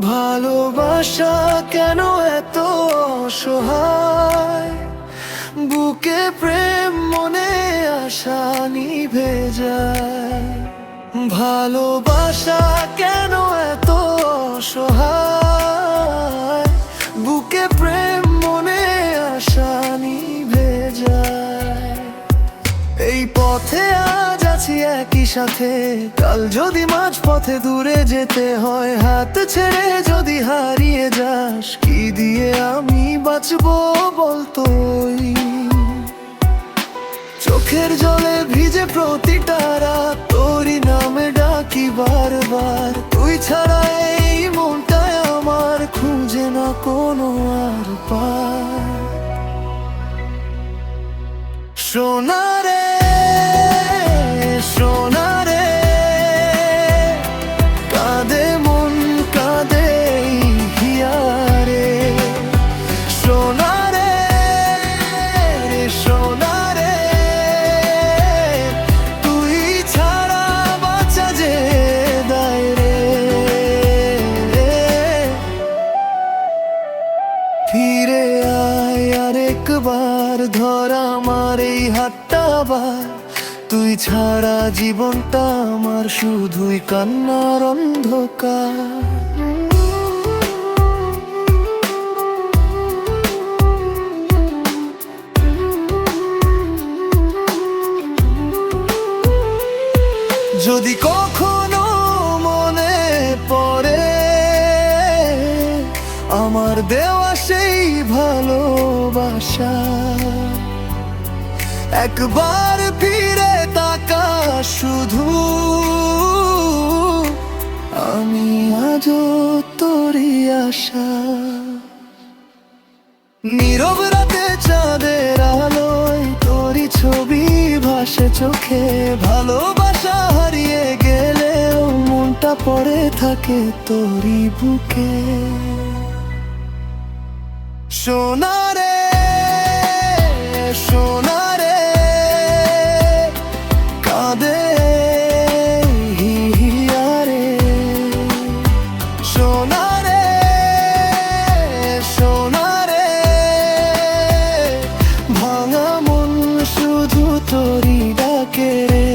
ভালোবাসা কেন এত অসহায়, বুকে প্রেম মনে আশা নিভে যায়। ভালোবাসা কেন এত অসহায়, বুকে প্রেম মনে আশা নিভে যায়। এই পথে আজ আছি একই সাথে, কাল যদি মাঝ পথে দূরে যেতে হয়, হাত ছেড়ে যদি হারিয়ে যাস, কি দিয়ে আমি বাঁচবো বলতো? চোখের জলে ভিজে প্রতিটা রাত তোরই নামে ডাকি বারবার। তুই ছাড়া এই মনটায় আমার খুঁজে না কোনো আর পার। সোনা রে সোনা রে, কাঁদে মন কাঁদে হিয়ারে। সোনা রে সোনা রে, তুই ছাড়া বাঁচা যে দায় রে। ফিরে আয় আরেকবার, ধর আমার এই হাতটা বার। তুই ছাড়া জীবনটা আমার শুধুই কান্নার অন্ধকার। যদি কখনো মনে পড়ে আমার দেওয়া সেই ভালোবাসা, একবার ফিরে তাকা শুধু। আমি আজও তোরই আশা। নীরব রাতে চাঁদের আলোয় তোরই ছবি ভাসে চোখে। ভালোবাসা হারিয়ে গেলেও মনটা পড়ে থাকে তোরই বুকে। সোনা রে সোনা রে, কাঁদে হিয়ারে। সোনা রে সোনা রে, ভাঙা মন শুধু তোরই ডাকে রে।